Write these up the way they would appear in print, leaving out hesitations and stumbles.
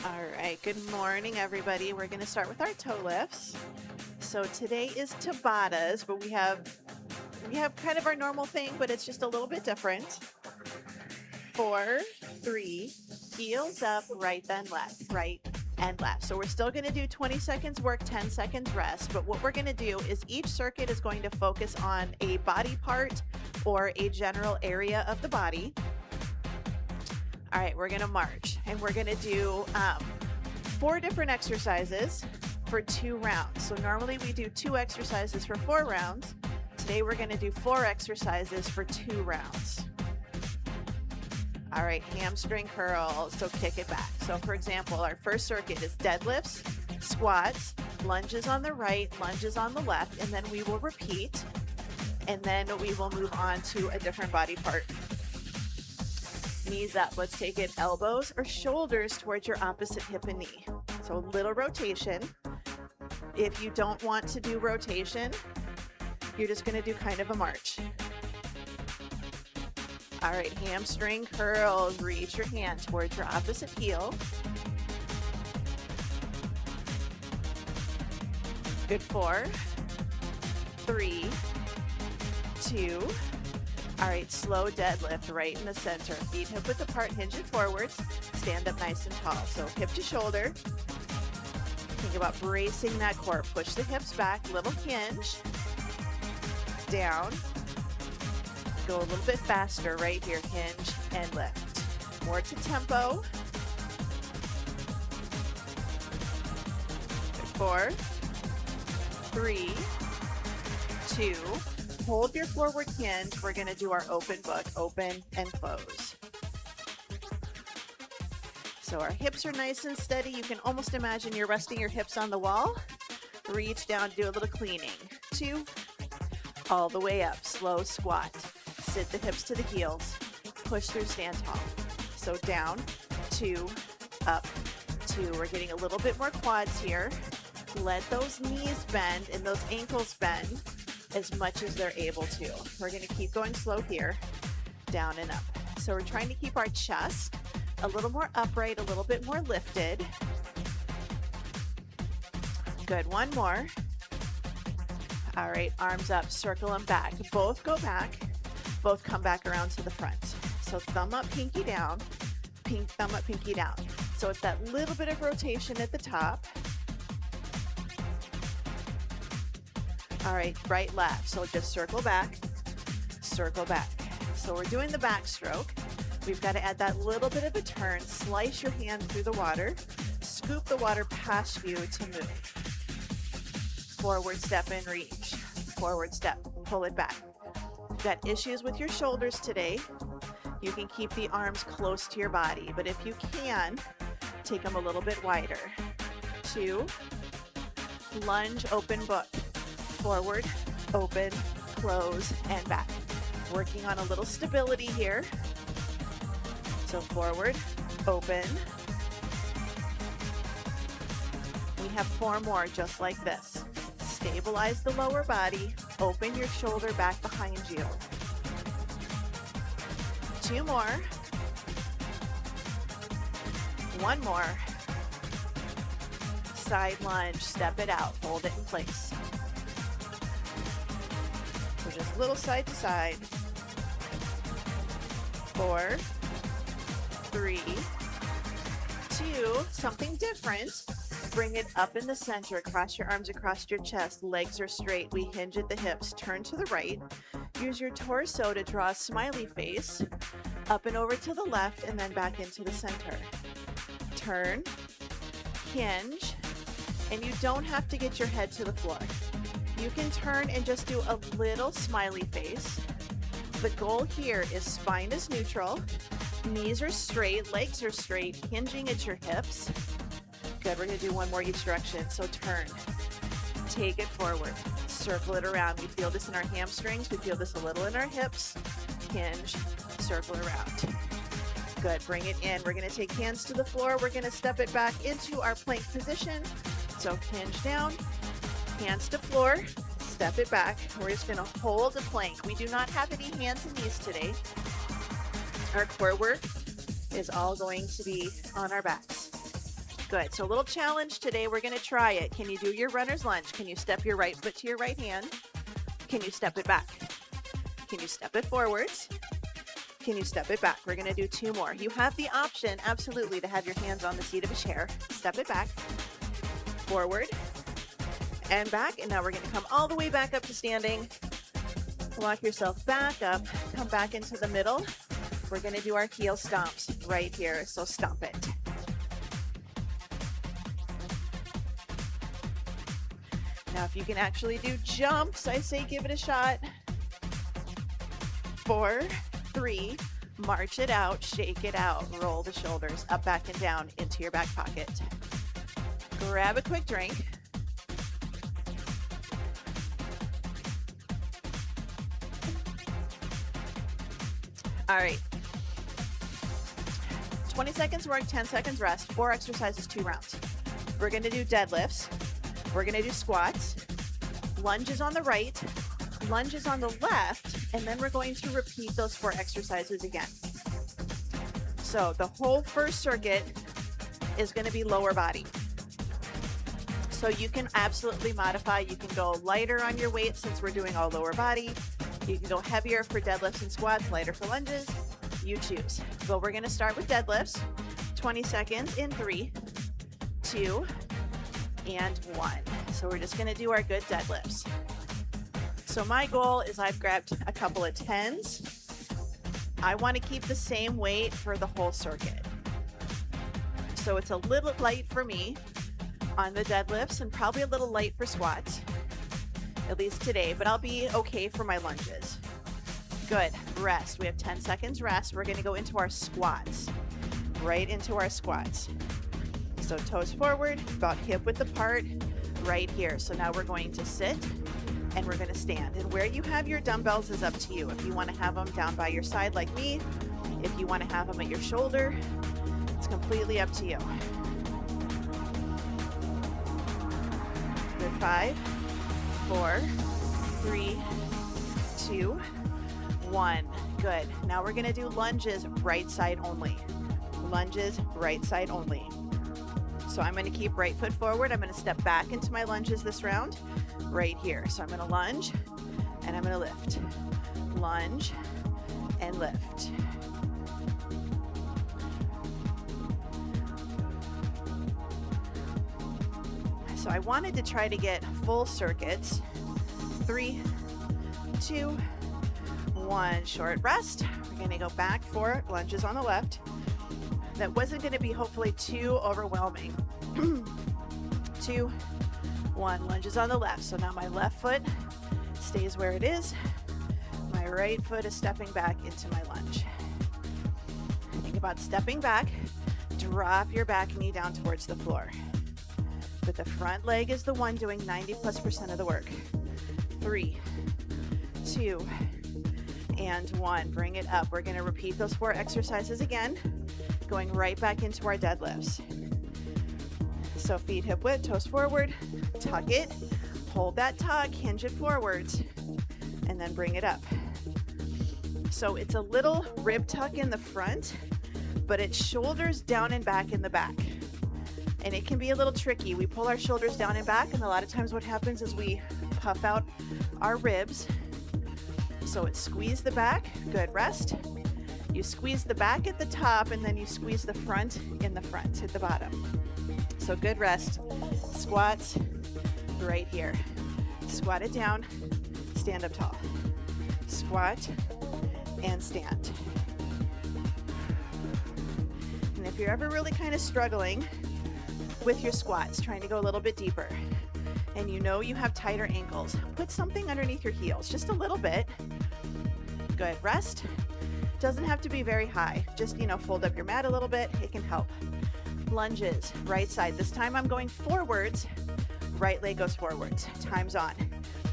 All right, good morning, everybody. We're going to start with our toe lifts. So today is Tabatas, but we have kind of our normal thing, but it's just a little bit different. 4, 3, heels up, right then left, right and left. So we're still going to do 20 seconds work, 10 seconds rest, but what we're going to do is each circuit is going to focus on a body part or a general area of the body. All right, we're gonna march and we're gonna do 4 different exercises for 2 rounds. So normally we do 2 exercises for 4 rounds. Today we're gonna do 4 exercises for 2 rounds. All right, hamstring curls, so kick it back. So for example, our first circuit is deadlifts, squats, lunges on the right, lunges on the left, and then we will repeat, and then we will move on to a different body part. Knees up. Let's take it elbows or shoulders towards your opposite hip and knee. So a little rotation. If you don't want to do rotation, you're just going to do kind of a march. All right, hamstring curls. Reach your hand towards your opposite heel. Good. 4, 3, 2. All right, slow deadlift right in the center. Feet hip width apart, hinge it forwards. Stand up nice and tall. So hip to shoulder. Think about bracing that core. Push the hips back, little hinge. Down. Go a little bit faster right here. Hinge and lift. More to tempo. 4, 3, 2. Hold your forward hinge. We're going to do our open book, open and close. So our hips are nice and steady. You can almost imagine you're resting your hips on the wall. Reach down, do a little cleaning. 2, all the way up, slow squat. Sit the hips to the heels. Push through, stand tall. So down, 2, up, 2. We're getting a little bit more quads here. Let those knees bend and those ankles bend as much as they're able to. We're going to keep going slow here, down and up. So we're trying to keep our chest a little more upright, a little bit more lifted. Good, 1 more. All right, arms up, circle them back. Both go back, both come back around to the front. So thumb up, pinky down, thumb up, pinky down. So it's that little bit of rotation at the top. All right, right, left. So just circle back, circle back. So we're doing the backstroke. We've got to add that little bit of a turn. Slice your hand through the water. Scoop the water past you to move. Forward step and reach. Forward step, pull it back. Got issues with your shoulders today. You can keep the arms close to your body, but if you can, take them a little bit wider. 2, lunge, open book. Forward, open, close, and back. Working on a little stability here. So forward, open. We have 4 more just like this. Stabilize the lower body. Open your shoulder back behind you. 2 more. 1 more. Side lunge, step it out, hold it in place. So just a little side to side. 4, 3, 2, something different. Bring it up in the center, cross your arms across your chest, legs are straight, we hinge at the hips, turn to the right. Use your torso to draw a smiley face, up and over to the left, and then back into the center. Turn, hinge, and you don't have to get your head to the floor. You can turn and just do a little smiley face. The goal here is spine is neutral, knees are straight, legs are straight, hinging at your hips. Good, we're gonna do 1 more each direction. So turn, take it forward, circle it around. We feel this in our hamstrings, we feel this a little in our hips. Hinge, circle around. Good, bring it in. We're gonna take hands to the floor. We're gonna step it back into our plank position. So hinge down, hands to floor, step it back. We're just gonna hold a plank. We do not have any hands and knees today. Our core work is all going to be on our backs. Good. So a little challenge today. We're going to try it. Can you do your runner's lunge? Can you step your right foot to your right hand? Can you step it back? Can you step it forwards? Can you step it back? We're going to do 2 more. You have the option, absolutely, to have your hands on the seat of a chair. Step it back, forward, and back. And now we're going to come all the way back up to standing. Walk yourself back up, come back into the middle. We're going to do our heel stomps right here, so stomp it. Now, if you can actually do jumps, I say give it a shot. 4, 3, march it out, shake it out, roll the shoulders up, back, and down into your back pocket. Grab a quick drink. All right. 20 seconds work, 10 seconds rest, 4 exercises, 2 rounds. We're going to do deadlifts. We're going to do squats, lunges on the right, lunges on the left, and then we're going to repeat those 4 exercises again. So the whole first circuit is going to be lower body. So you can absolutely modify. You can go lighter on your weight since we're doing all lower body. You can go heavier for deadlifts and squats, lighter for lunges. You choose. But we're going to start with deadlifts. 20 seconds in 3, 2, and 1. So we're just going to do our good deadlifts. So my goal is I've grabbed a couple of 10s. I want to keep the same weight for the whole circuit. So it's a little light for me on the deadlifts and probably a little light for squats, at least today, but I'll be okay for my lunges. Good. Rest. We have 10 seconds rest. We're going to go into our squats, right into our squats. So toes forward, about hip width apart, right here. So now we're going to sit and we're going to stand. And where you have your dumbbells is up to you. If you want to have them down by your side like me, if you want to have them at your shoulder, it's completely up to you. Good. 5, 4, 3, 2, 1. Good. Now we're going to do lunges right side only. Lunges right side only. So I'm going to keep right foot forward. I'm going to step back into my lunges this round right here. So I'm going to lunge and I'm going to lift. Lunge and lift. So I wanted to try to get full circuits. 3, 2, 1. Short rest. We're going to go back for lunges on the left. That wasn't going to be hopefully too overwhelming. 2, 1. Lunges on the left. So now my left foot stays where it is. My right foot is stepping back into my lunge. Think about stepping back. Drop your back knee down towards the floor. But the front leg is the one doing 90+% of the work. 3, 2, and 1. Bring it up. We're going to repeat those 4 exercises again, going right back into our deadlifts. So feet hip width, toes forward, tuck it, hold that tuck, hinge it forwards, and then bring it up. So it's a little rib tuck in the front, but it's shoulders down and back in the back. And it can be a little tricky. We pull our shoulders down and back, and a lot of times what happens is we puff out our ribs. So it's squeeze the back, good, rest. You squeeze the back at the top, and then you squeeze the front in the front at the bottom. So good rest. Squats right here. Squat it down, stand up tall. Squat and stand. And if you're ever really kind of struggling with your squats, trying to go a little bit deeper, and you know you have tighter ankles, put something underneath your heels, just a little bit. Good, rest. Doesn't have to be very high. Just, fold up your mat a little bit. It can help. Lunges, right side. This time I'm going forwards. Right leg goes forwards. Time's on.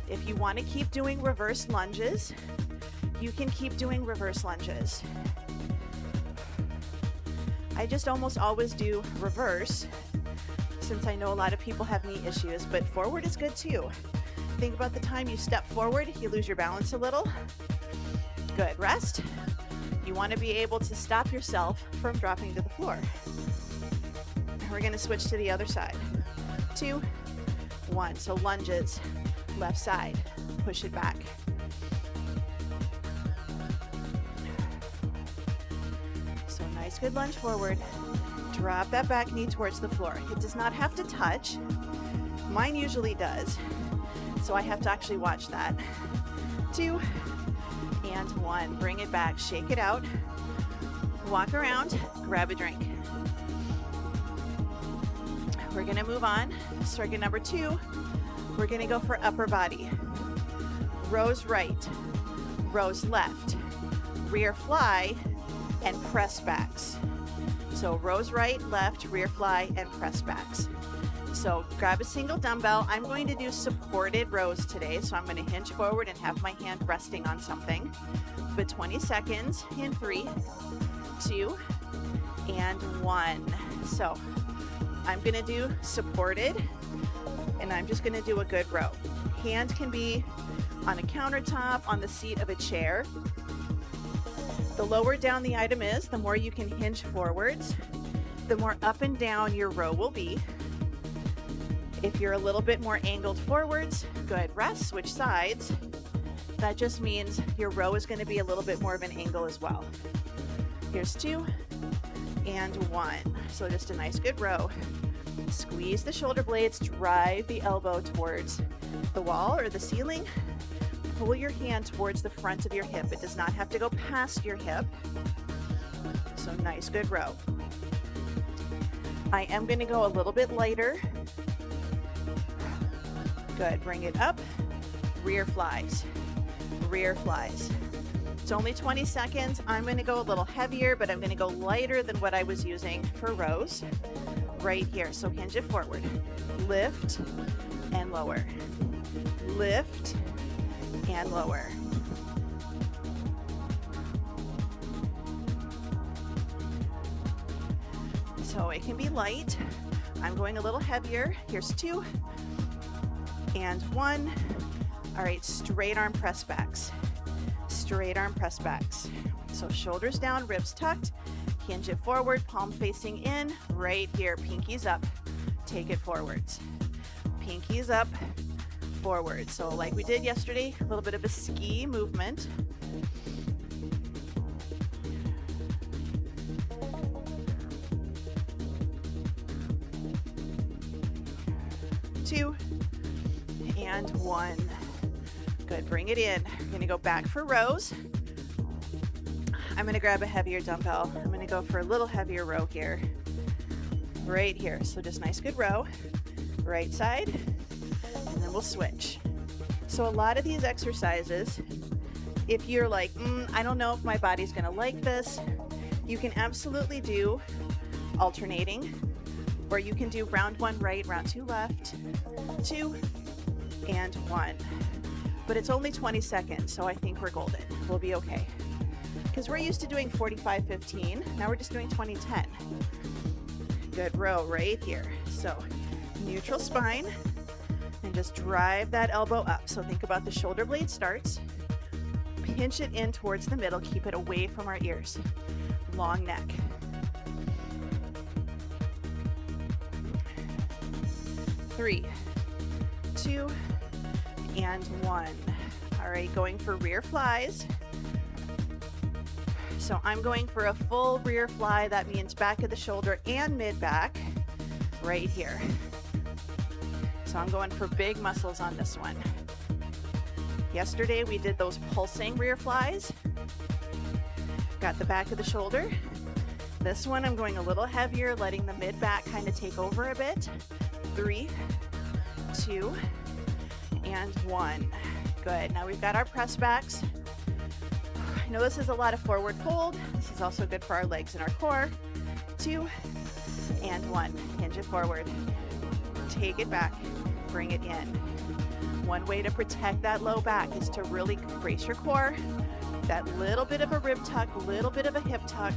If you want to keep doing reverse lunges, you can keep doing reverse lunges. I just almost always do reverse since I know a lot of people have knee issues, but forward is good too. Think about the time you step forward, you lose your balance a little. Good, rest. You want to be able to stop yourself from dropping to the floor. We're going to switch to the other side. 2, 1. So lunges, left side, push it back. So nice, good lunge forward. Drop that back knee towards the floor. It does not have to touch. Mine usually does. So I have to actually watch that. 2 and 1. Bring it back, shake it out. Walk around, grab a drink. We're gonna move on. Circuit number 2, we're gonna go for upper body. Rows right, rows left, rear fly, and press backs. So rows right, left, rear fly, and press backs. So grab a single dumbbell. I'm going to do supported rows today, so I'm going to hinge forward and have my hand resting on something. But 20 seconds in 3, 2, and 1. So I'm going to do supported, and I'm just going to do a good row. Hand can be on a countertop, on the seat of a chair. The lower down the item is, the more you can hinge forwards, the more up and down your row will be. If you're a little bit more angled forwards, good. Rest, switch sides. That just means your row is going to be a little bit more of an angle as well. Here's 2 and 1. So just a nice good row. Squeeze the shoulder blades, drive the elbow towards the wall or the ceiling. Pull your hand towards the front of your hip. It does not have to go past your hip. So nice, good row. I am going to go a little bit lighter. Good, bring it up. Rear flies, rear flies. It's only 20 seconds. I'm going to go a little heavier, but I'm going to go lighter than what I was using for rows right here. So hinge it forward. Lift and lower. Lift and lower. So it can be light. I'm going a little heavier. Here's 2 and 1. All right, straight arm press backs. Straight arm press backs. So shoulders down, ribs tucked. Hinge it forward, palm facing in. Right here, pinkies up. Take it forwards. Pinkies up. Forward. So like we did yesterday, a little bit of a ski movement. Two and 1. Good, bring it in. We're gonna go back for rows. I'm gonna grab a heavier dumbbell. I'm gonna go for a little heavier row here. Right here, so just nice good row. Right side. And then we'll switch. So a lot of these exercises, if you're like, I don't know if my body's gonna like this, you can absolutely do alternating, or you can do round 1 right, round 2 left, 2 and 1. But it's only 20 seconds, so I think we're golden. We'll be okay. Because we're used to doing 45-15, now we're just doing 20-10. Good row right here. So neutral spine, and just drive that elbow up. So think about the shoulder blade starts. Pinch it in towards the middle. Keep it away from our ears. Long neck. Three, 2, and 1. All right, going for rear flies. So I'm going for a full rear fly. That means back of the shoulder and mid back right here. So I'm going for big muscles on this one. Yesterday we did those pulsing rear flies. Got the back of the shoulder. This one I'm going a little heavier, letting the mid back kind of take over a bit. 3, 2, and 1. Good. Now we've got our press backs. I know this is a lot of forward fold. This is also good for our legs and our core. 2 and 1. Hinge it forward. Take it back. Bring it in. One way to protect that low back is to really brace your core. That little bit of a rib tuck, little bit of a hip tuck.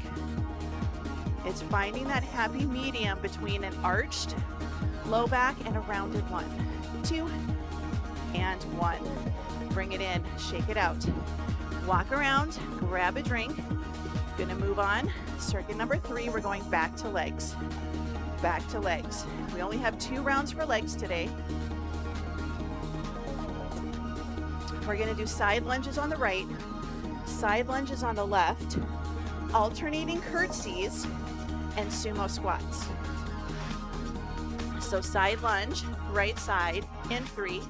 It's finding that happy medium between an arched low back and a rounded one. 2 and 1. Bring it in, shake it out. Walk around, grab a drink. Gonna move on. Circuit number 3, we're going back to legs. back to legs. We only have 2 rounds for legs today. We're gonna do side lunges on the right, side lunges on the left, alternating curtsies, and sumo squats. So side lunge, right side, in 3,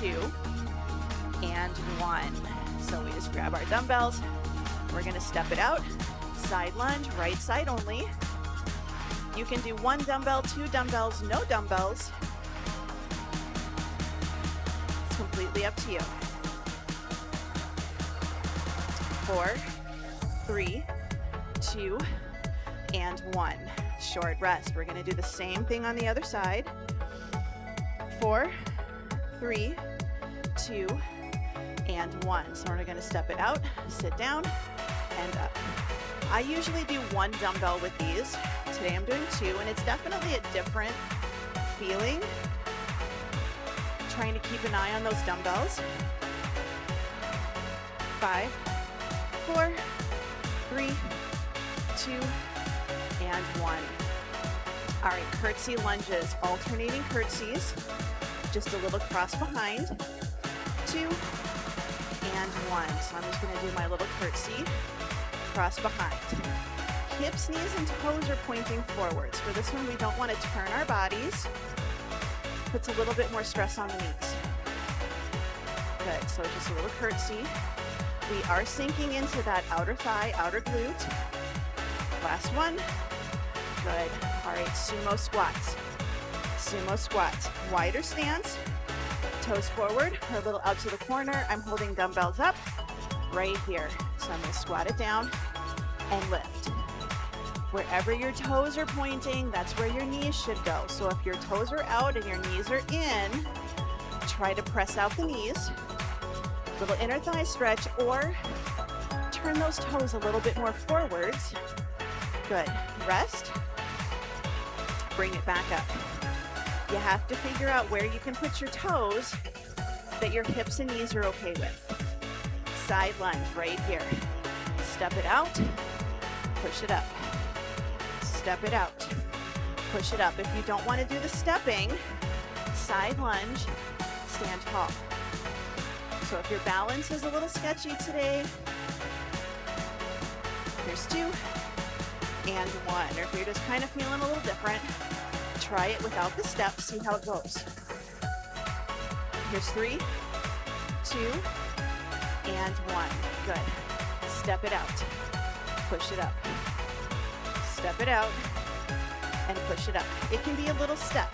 2, and 1. So we just grab our dumbbells. We're gonna step it out. Side lunge, right side only. You can do 1 dumbbell, 2 dumbbells, no dumbbells. It's completely up to you. 4, 3, 2, and 1. Short rest. We're gonna do the same thing on the other side. 4, 3, 2, and 1. So we're gonna step it out, sit down, and up. I usually do 1 dumbbell with these. Today I'm doing 2, and it's definitely a different feeling. Trying to keep an eye on those dumbbells. 5, 4, 3, 2, and 1. All right, curtsy lunges, alternating curtsies. Just a little cross behind. 2, and 1. So I'm just gonna do my little curtsy, cross behind. Hips, knees, and toes are pointing forwards. For this one, we don't want to turn our bodies. Puts a little bit more stress on the knees. Good, so just a little curtsy. We are sinking into that outer thigh, outer glute. Last one. Good. All right, sumo squats. Sumo squats. Wider stance, toes forward, or a little out to the corner. I'm holding dumbbells up right here. So I'm gonna squat it down and lift. Wherever your toes are pointing, that's where your knees should go. So if your toes are out and your knees are in, try to press out the knees. Little inner thigh stretch, or turn those toes a little bit more forwards. Good. Rest. Bring it back up. You have to figure out where you can put your toes that your hips and knees are okay with. Side lunge right here. Step it out, push it up. Step it out, push it up. If you don't want to do the stepping, side lunge, stand tall. So if your balance is a little sketchy today, here's 2 and 1. Or if you're just kind of feeling a little different, try it without the steps, see how it goes. Here's 3, 2, and 1. Good. Step it out, push it up. Step it out and push it up. It can be a little step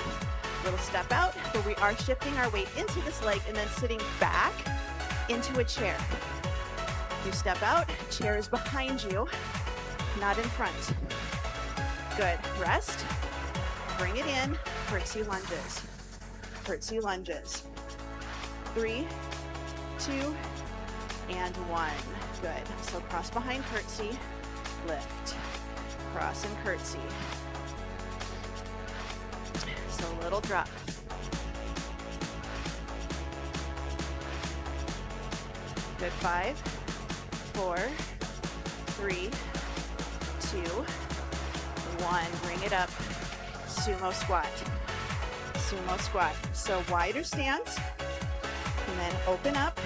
out, but we are shifting our weight into this leg and then sitting back into a chair. You step out, chair is behind you, not in front. Good. Rest. Bring it in. Curtsy lunges. Curtsy lunges. 3, 2, and 1. Good. So cross behind curtsy, lift. Cross and curtsy. So a little drop. Good. 5, 4, 3, 2, 1. Bring it up. Sumo squat. Sumo squat. So wider stance, and then open up.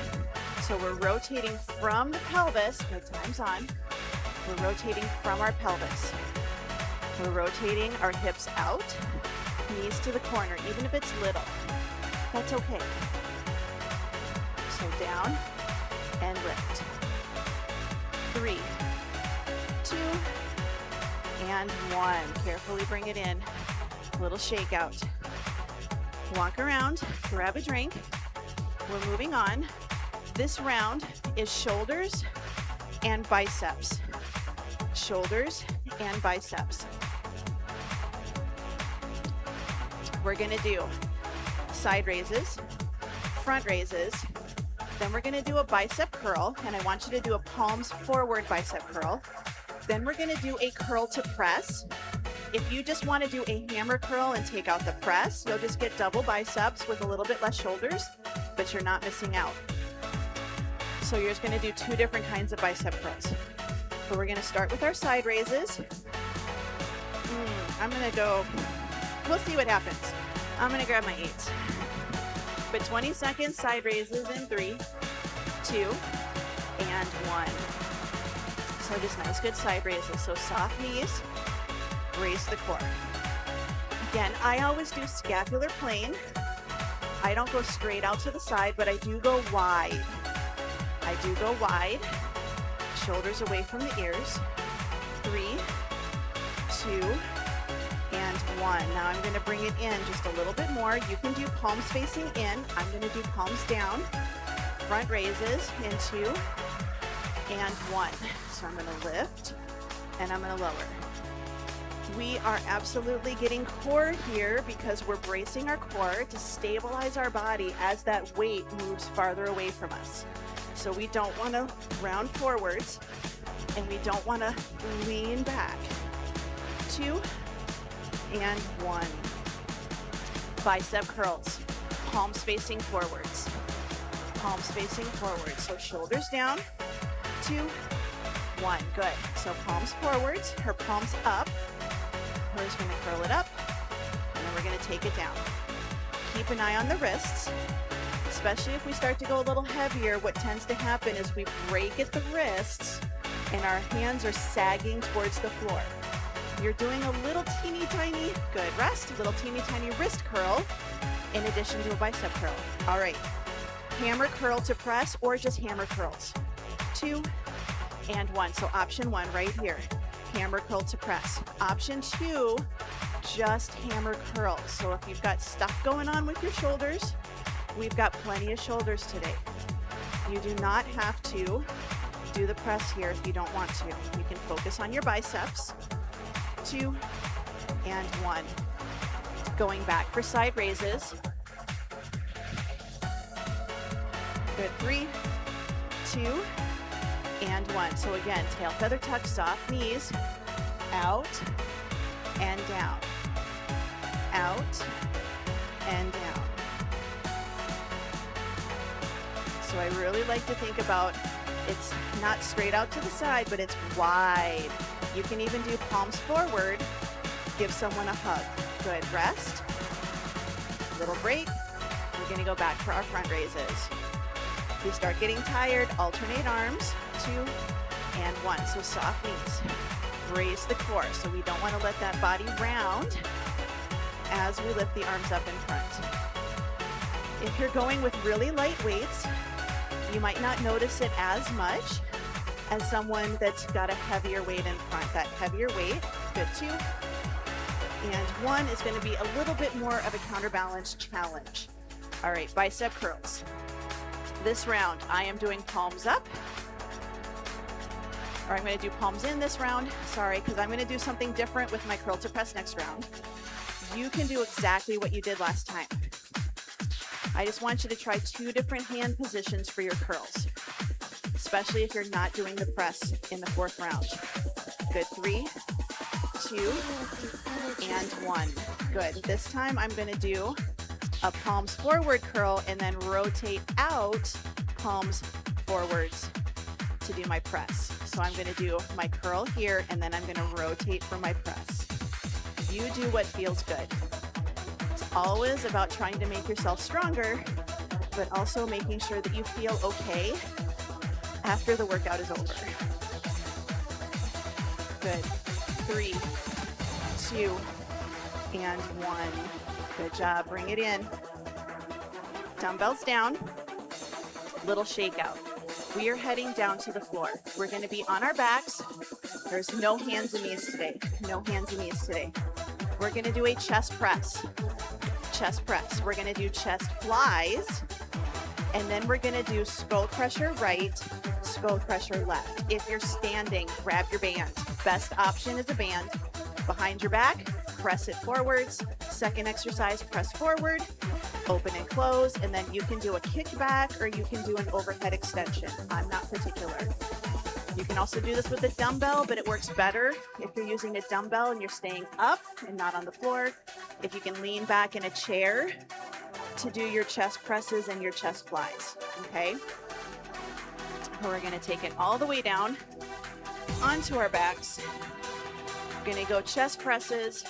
So we're rotating from the pelvis. Good, time's on. We're rotating from our pelvis. We're rotating our hips out, knees to the corner, even if it's little. That's okay. So down and lift. 3, 2, and 1. Carefully bring it in. Little shake out. Walk around, grab a drink. We're moving on. This round is shoulders and biceps. Shoulders and biceps. We're gonna do side raises, front raises, then we're gonna do a bicep curl, and I want you to do a palms forward bicep curl. Then we're gonna do a curl to press. If you just wanna do a hammer curl and take out the press, you'll just get double biceps with a little bit less shoulders, but you're not missing out. So you're just gonna do 2 different kinds of bicep curls. So we're gonna start with our side raises. I'm gonna go, we'll see what happens. I'm gonna grab my 8s. But 20 seconds, side raises in 3, 2, and 1. So just nice, good side raises. So soft knees, raise the core. Again, I always do scapular plane. I don't go straight out to the side, but I do go wide. I do go wide, shoulders away from the ears. 3, 2, and 1. Now I'm going to bring it in just a little bit more. You can do palms facing in. I'm going to do palms down, front raises in 2 and 1. So I'm going to lift and I'm going to lower. We are absolutely getting core here because we're bracing our core to stabilize our body as that weight moves farther away from us. So we don't want to round forwards and we don't want to lean back. 2 and 1. Bicep curls, palms facing forwards. Palms facing forwards. So shoulders down, 2, 1. Good. So palms forwards, her palms up. We're just going to curl it up, and then we're going to take it down. Keep an eye on the wrists, especially if we start to go a little heavier. What tends to happen is we break at the wrists, and our hands are sagging towards the floor. You're doing a little teeny tiny, good rest, little teeny tiny wrist curl in addition to a bicep curl. All right, hammer curl to press or just hammer curls. 2 and 1. So option 1 right here. Hammer curl to press. Option 2, just hammer curl. So if you've got stuff going on with your shoulders, we've got plenty of shoulders today. You do not have to do the press here if you don't want to. You can focus on your biceps. 2 and 1. Going back for side raises. Good. 3, 2, and 1. So again, tail feather tuck, soft knees, out and down, out and down. So I really like to think about it's not straight out to the side, but it's wide. You can even do palms forward, give someone a hug. Good, rest, little break. We're gonna go back for our front raises. If you start getting tired, alternate arms, 2 and 1. So soft knees, raise the core. So we don't want to let that body round as we lift the arms up in front. If you're going with really light weights, you might not notice it as much as someone that's got a heavier weight in front. That heavier weight, good. 2 and 1 is going to be a little bit more of a counterbalance challenge. All right, bicep curls. This round, I am doing palms up. Or I'm going to do palms in this round. Sorry, because I'm going to do something different with my curl to press next round. You can do exactly what you did last time. I just want you to try 2 different hand positions for your curls, especially if you're not doing the press in the 4th round. Good. 3, 2, and 1. Good. This time I'm going to do a palms forward curl and then rotate out palms forwards to do my press. So I'm going to do my curl here and then I'm going to rotate for my press. You do what feels good. It's always about trying to make yourself stronger, but also making sure that you feel okay after the workout is over. Good. 3, 2, and 1. Good job. Bring it in. Dumbbells down. Little shakeout. We are heading down to the floor. We're going to be on our backs. There's no hands and knees today. No hands and knees today. We're going to do a chest press. Chest press. We're going to do chest flies. And then we're going to do skull crusher right, skull crusher left. If you're standing, grab your band. Best option is a band. Behind your back, press it forwards. Second exercise, press forward, open and close, and then you can do a kickback or you can do an overhead extension. I'm not particular. You can also do this with a dumbbell, but it works better if you're using a dumbbell and you're staying up and not on the floor. If you can lean back in a chair to do your chest presses and your chest flies, okay? We're gonna take it all the way down onto our backs. We're gonna go chest presses,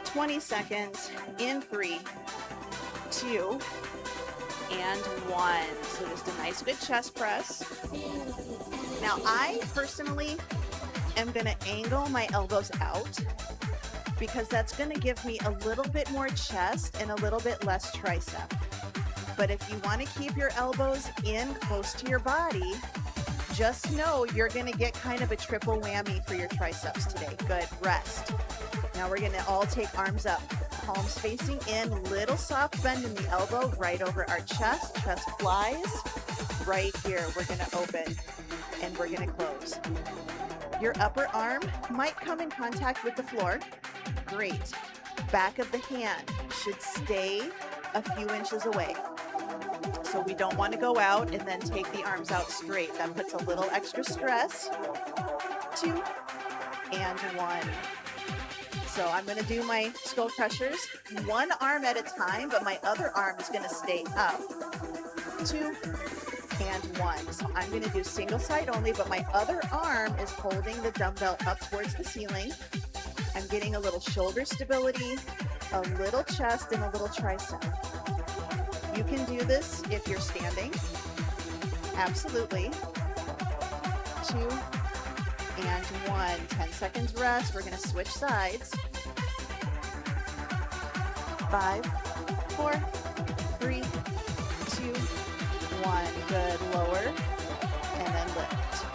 20 seconds in 3, 2, and 1. So just a nice good chest press. Now I personally am gonna angle my elbows out because that's gonna give me a little bit more chest and a little bit less tricep. But if you wanna keep your elbows in close to your body, just know you're gonna get kind of a triple whammy for your triceps today. Good, rest. Now we're gonna all take arms up, palms facing in, little soft bend in the elbow right over our chest flies. Right here, we're gonna open and we're gonna close. Your upper arm might come in contact with the floor. Great. Back of the hand should stay a few inches away. So we don't want to go out and then take the arms out straight. That puts a little extra stress. 2 and 1. So I'm going to do my skull crushers one arm at a time, but my other arm is going to stay up. 2 and 1. So I'm going to do single side only, but my other arm is holding the dumbbell up towards the ceiling. I'm getting a little shoulder stability, a little chest, and a little tricep. You can do this if you're standing. Absolutely. 2 and 1. 10 seconds rest. We're going to switch sides. 5, 4, 3, 2, 1. Good. Lower and then lift.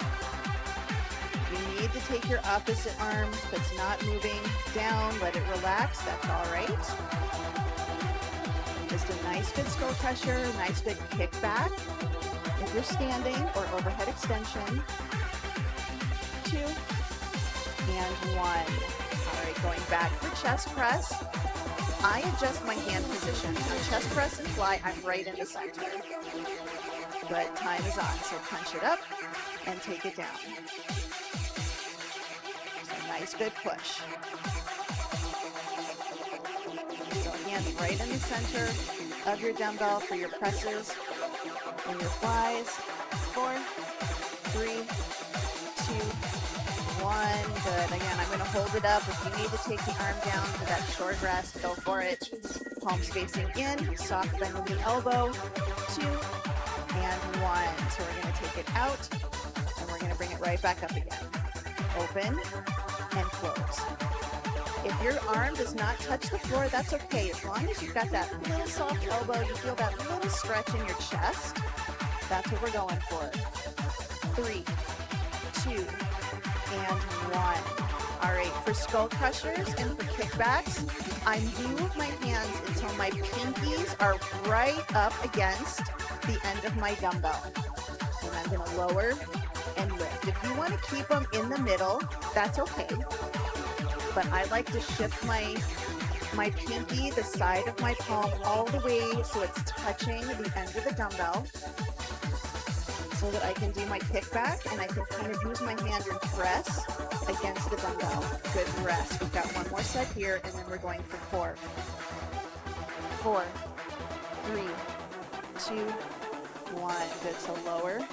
You need to take your opposite arm if it's not moving down. Let it relax. That's all right. Just a nice good skull crusher, nice good kickback. If you're standing or overhead extension. 2 and 1. All right, going back for chest press. I adjust my hand position. On chest press and fly, I'm right in the center. But time is on, so punch it up and take it down. So nice good push. So hands right in the center of your dumbbell for your presses and your flies. 4, 3, 2, 1. Good. Again, I'm going to hold it up. If you need to take the arm down for that short rest, go for it. Palms facing in, soft bend in the elbow. 2 and 1. So we're going to take it out and we're going to bring it right back up again. Open and close. If your arm does not touch the floor, that's okay. As long as you've got that little soft elbow, you feel that little stretch in your chest, that's what we're going for. 3, 2, and 1. All right, for skull crushers and for kickbacks, I move my hands until my pinkies are right up against the end of my dumbbell. And I'm going to lower and lift. If you want to keep them in the middle, that's okay. But I like to shift my pinky, the side of my palm, all the way so it's touching the end of the dumbbell so that I can do my kickback and I can kind of use my hand and press against the dumbbell. Good rest. We've got one more set here and then we're going for 4. 4, 3, 2, 1. Good. So lower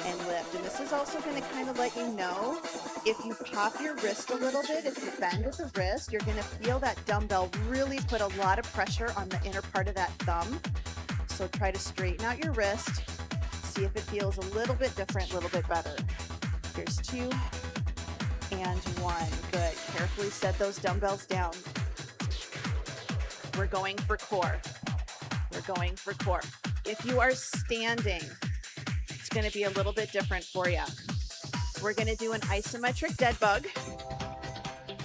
and lift. And this is also going to kind of let you know if you pop your wrist a little bit, if you bend at the wrist, you're going to feel that dumbbell really put a lot of pressure on the inner part of that thumb. So try to straighten out your wrist. See if it feels a little bit different, a little bit better. Here's 2 and 1. Good. Carefully set those dumbbells down. We're going for core. We're going for core. If you are standing, it's going to be a little bit different for you. We're going to do an isometric dead bug.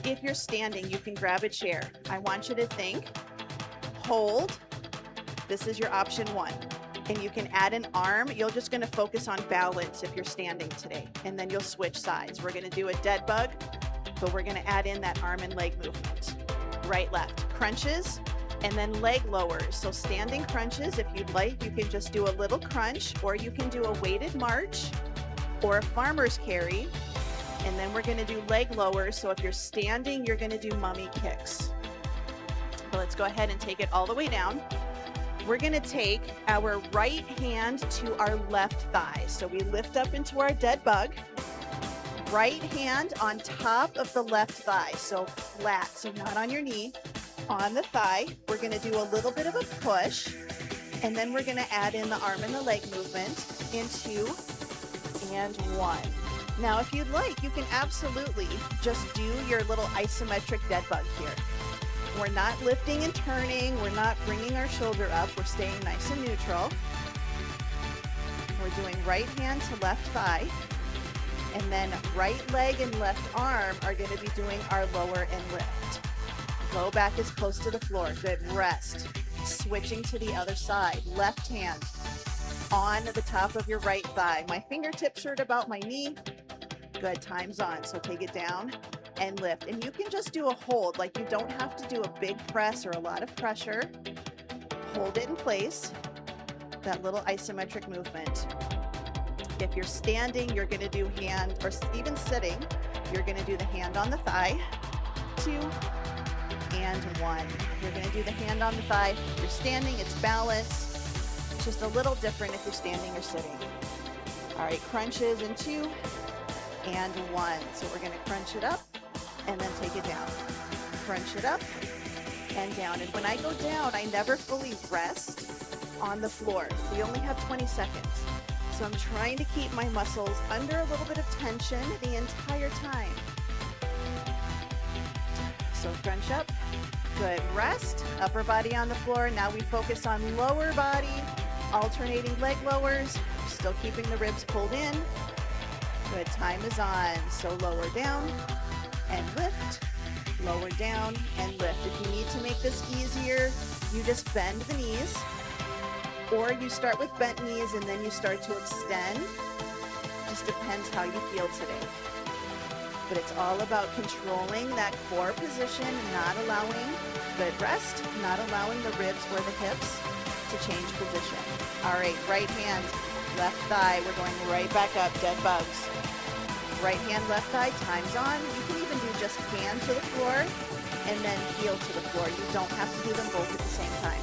If you're standing, you can grab a chair. I want you to think, hold. This is your option 1. And you can add an arm. You're just going to focus on balance if you're standing today. And then you'll switch sides. We're going to do a dead bug, but we're going to add in that arm and leg movement. Right, left. Crunches and then leg lowers. So standing crunches, if you'd like, you can just do a little crunch, or you can do a weighted march or a farmer's carry. And then we're going to do leg lowers. So if you're standing, you're going to do mummy kicks. So let's go ahead and take it all the way down. We're going to take our right hand to our left thigh. So we lift up into our dead bug. right hand on top of the left thigh, so flat, so not on your knee, on the thigh. We're gonna do a little bit of a push, and then we're gonna add in the arm and the leg movement in 2 and 1. Now, if you'd like, you can absolutely just do your little isometric dead bug here. We're not lifting and turning, we're not bringing our shoulder up, we're staying nice and neutral. We're doing right hand to left thigh, and then right leg and left arm are gonna be doing our lower and lift. Low back is close to the floor, good, rest. Switching to the other side, left hand on the top of your right thigh. My fingertips are at about my knee, good, time's on, so take it down and lift. And you can just do a hold, like you don't have to do a big press or a lot of pressure. Hold it in place, that little isometric movement. If you're standing, you're gonna do hand, or even sitting, you're gonna do the hand on the thigh, 2 and 1. You're gonna do the hand on the thigh. If you're standing, it's balance. It's just a little different if you're standing or sitting. All right, crunches in 2 and 1. So we're gonna crunch it up and then take it down. Crunch it up and down. And when I go down, I never fully rest on the floor. We only have 20 seconds. So I'm trying to keep my muscles under a little bit of tension the entire time. So crunch up, good, rest, upper body on the floor. Now we focus on lower body, alternating leg lowers, still keeping the ribs pulled in. Good, time is on. So lower down and lift, lower down and lift. If you need to make this easier, you just bend the knees, or you start with bent knees and then you start to extend. Just depends how you feel today. But it's all about controlling that core position, not allowing, good, rest, not allowing the ribs or the hips to change position. All right, right hand, left thigh. We're going right back up, dead bugs. Right hand, left thigh, time's on. You can even do just hand to the floor and then heel to the floor. You don't have to do them both at the same time.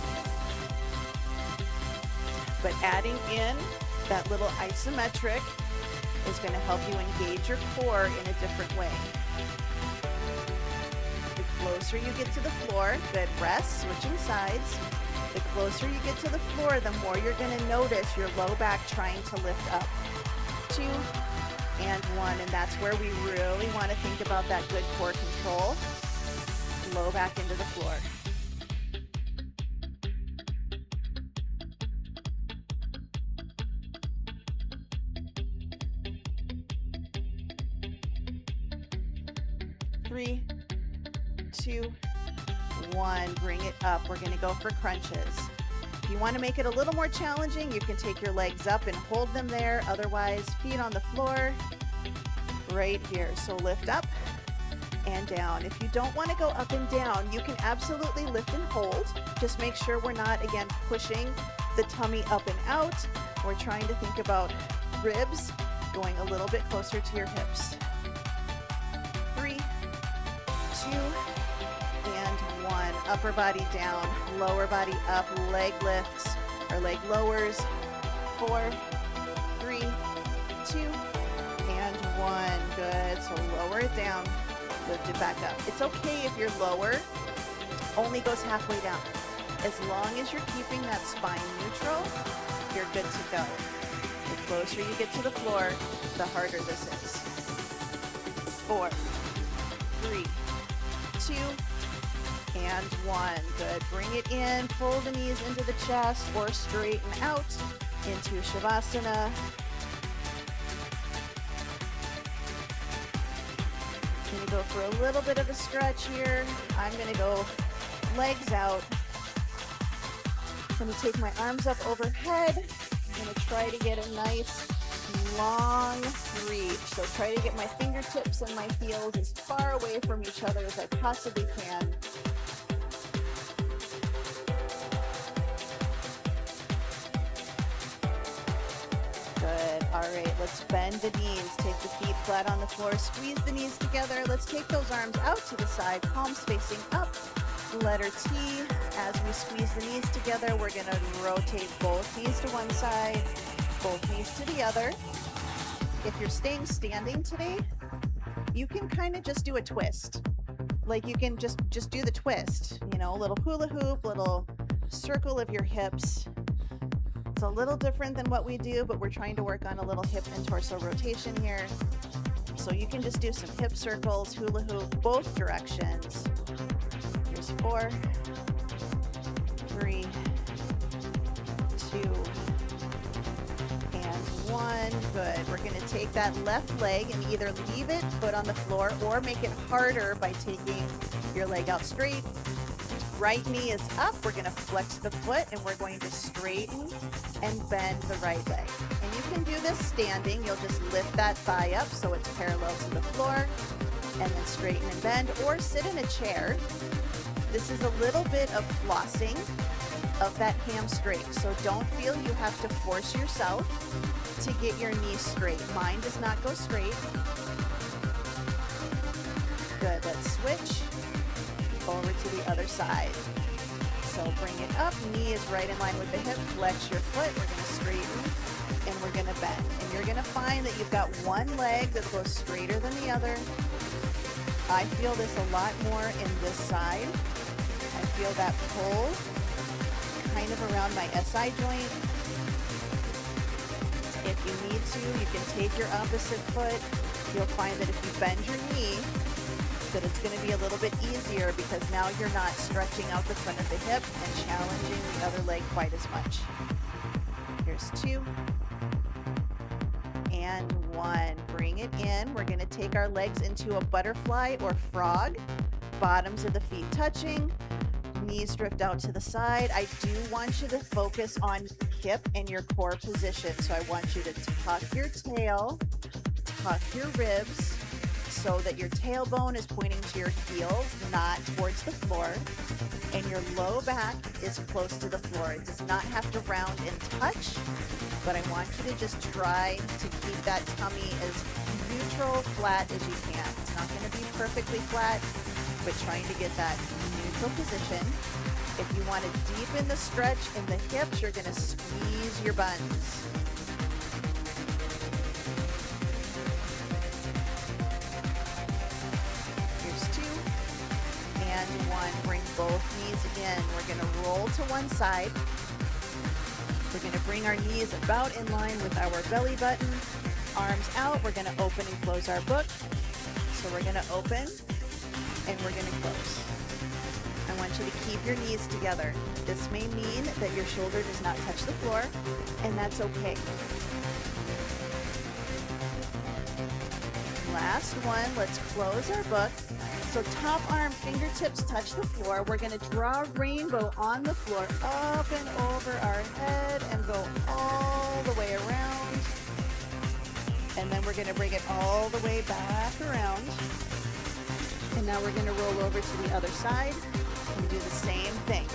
But adding in that little isometric is going to help you engage your core in a different way. The closer you get to the floor, good, rest, switching sides. The closer you get to the floor, the more you're going to notice your low back trying to lift up. 2 and 1, and that's where we really want to think about that good core control. Low back into the floor. Three, 2, 1, bring it up. We're going to go for crunches. If you want to make it a little more challenging, you can take your legs up and hold them there. Otherwise, feet on the floor right here. So lift up and down. If you don't want to go up and down, you can absolutely lift and hold. Just make sure we're not, again, pushing the tummy up and out. We're trying to think about ribs going a little bit closer to your hips. 3, 2, and 1. Upper body down, lower body up, leg lifts or leg lowers. 4, 3, 2, and 1. Good. So lower it down, lift it back up. It's okay if your lower only goes halfway down. As long as you're keeping that spine neutral, you're good to go. The closer you get to the floor, the harder this is. 4, 3, 2, and 1. Good. Bring it in, pull the knees into the chest or straighten out into Shavasana. I'm going to go for a little bit of a stretch here. I'm going to go legs out. I'm going to take my arms up overhead. I'm going to try to get a nice long reach. So try to get my fingertips and my heels as far away from each other as I possibly can. Good. All right, let's bend the knees. Take the feet flat on the floor. Squeeze the knees together. Let's take those arms out to the side, palms facing up. Letter T. As we squeeze the knees together, we're going to rotate both knees to one side, both knees to the other. if you're staying standing today, you can kind of just do a twist. Like you can just do the twist, you know, a little hula hoop, little circle of your hips. It's a little different than what we do, but we're trying to work on a little hip and torso rotation here. So you can just do some hip circles, hula hoop, both directions. Here's 4, 3, 2, and 1. Good. We're going to take that left leg and either leave it, foot on the floor, or make it harder by taking your leg out straight. Right knee is up. We're going to flex the foot and we're going to straighten and bend the right leg. And you can do this standing. You'll just lift that thigh up so it's parallel to the floor and then straighten and bend, or sit in a chair. This is a little bit of flossing of that hamstring. So don't feel you have to force yourself to get your knees straight. Mine does not go straight. Good. Let's switch over to the other side. So bring it up, knee is right in line with the hip, flex your foot, we're going to straighten and we're going to bend. And you're going to find that you've got one leg that goes straighter than the other. I feel this a lot more in this side. I feel that pull kind of around my SI joint. If you need to, you can take your opposite foot. You'll find that if you bend your knee, that it's going to be a little bit easier because now you're not stretching out the front of the hip and challenging the other leg quite as much. Here's 2 and 1. Bring it in. We're going to take our legs into a butterfly or frog. Bottoms of the feet touching. Knees drift out to the side. I do want you to focus on hip and your core position. So I want you to tuck your tail, tuck your ribs, so that your tailbone is pointing to your heels, not towards the floor, and your low back is close to the floor. It does not have to round and touch, but I want you to just try to keep that tummy as neutral, flat as you can. It's not going to be perfectly flat, but trying to get that neutral position. If you want to deepen the stretch in the hips, you're going to squeeze your buns. And 1. Bring both knees in. We're going to roll to one side. We're going to bring our knees about in line with our belly button. Arms out. We're going to open and close our book. So we're going to open and we're going to close. I want you to keep your knees together. This may mean that your shoulder does not touch the floor, and that's okay. Last one. Let's close our book. So top arm, fingertips touch the floor. We're going to draw a rainbow on the floor, up and over our head and go all the way around. And then we're going to bring it all the way back around. And now we're going to roll over to the other side and do the same thing.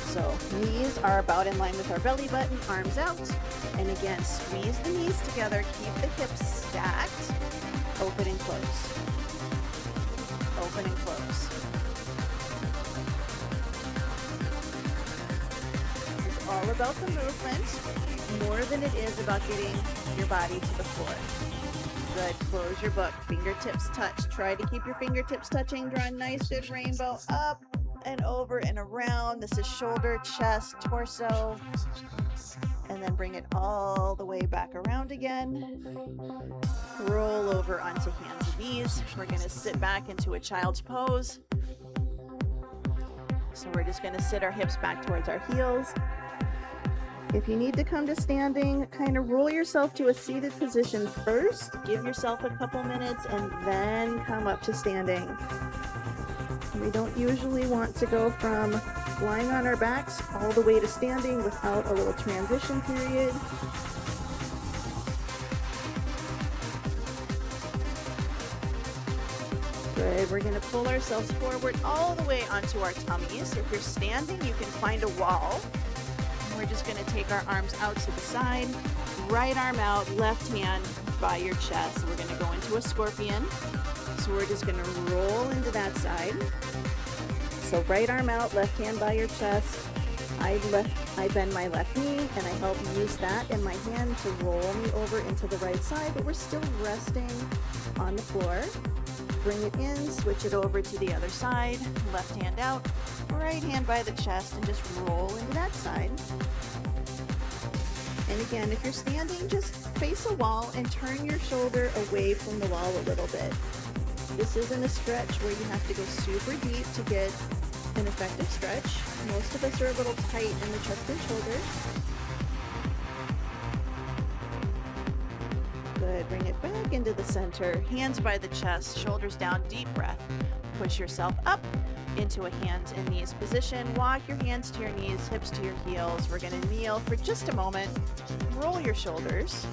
So knees are about in line with our belly button, arms out. And again, squeeze the knees together, keep the hips stacked, open and close. Open and close. This is all about the movement more than it is about getting your body to the floor. Good. Close your book. Fingertips touch. Try to keep your fingertips touching. Draw a nice good rainbow up and over and around. This is shoulder, chest, torso. And then bring it all the way back around again. Roll over onto hands and knees. We're going to sit back into a child's pose. So we're just going to sit our hips back towards our heels. If you need to come to standing, kind of roll yourself to a seated position first. Give yourself a couple minutes and then come up to standing. We don't usually want to go from lying on our backs all the way to standing without a little transition period. Good. We're going to pull ourselves forward all the way onto our tummies. If you're standing, you can find a wall. We're just going to take our arms out to the side, right arm out, left hand by your chest. We're going to go into a scorpion. So we're just going to roll into that side. So right arm out, left hand by your chest. I bend my left knee and I help use that in my hand to roll me over into the right side, but we're still resting on the floor. Bring it in, switch it over to the other side, left hand out, right hand by the chest, and just roll into that side. And again, if you're standing, just face a wall and turn your shoulder away from the wall a little bit. This isn't a stretch where you have to go super deep to get an effective stretch. Most of us are a little tight in the chest and shoulders. Good, bring it back into the center. Hands by the chest, shoulders down, deep breath. Push yourself up into a hands and knees position. Walk your hands to your knees, hips to your heels. We're gonna kneel for just a moment. Roll your shoulders.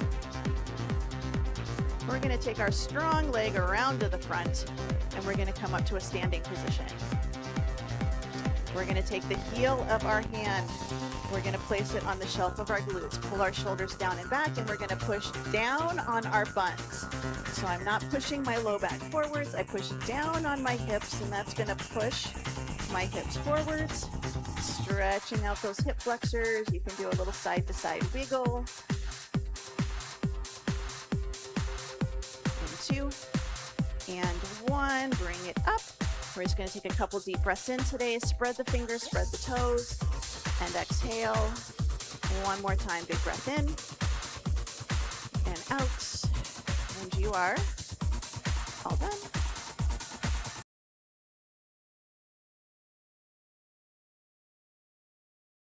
We're gonna take our strong leg around to the front and we're gonna come up to a standing position. We're gonna take the heel of our hand. We're gonna place it on the shelf of our glutes. Pull our shoulders down and back, and we're gonna push down on our buns. So I'm not pushing my low back forwards. I push down on my hips, and that's gonna push my hips forwards. Stretching out those hip flexors. You can do a little side to side wiggle. And 2, and 1. Bring it up. We're just going to take a couple deep breaths in today. Spread the fingers, spread the toes, and exhale. One more time, big breath in and out. And you are all done.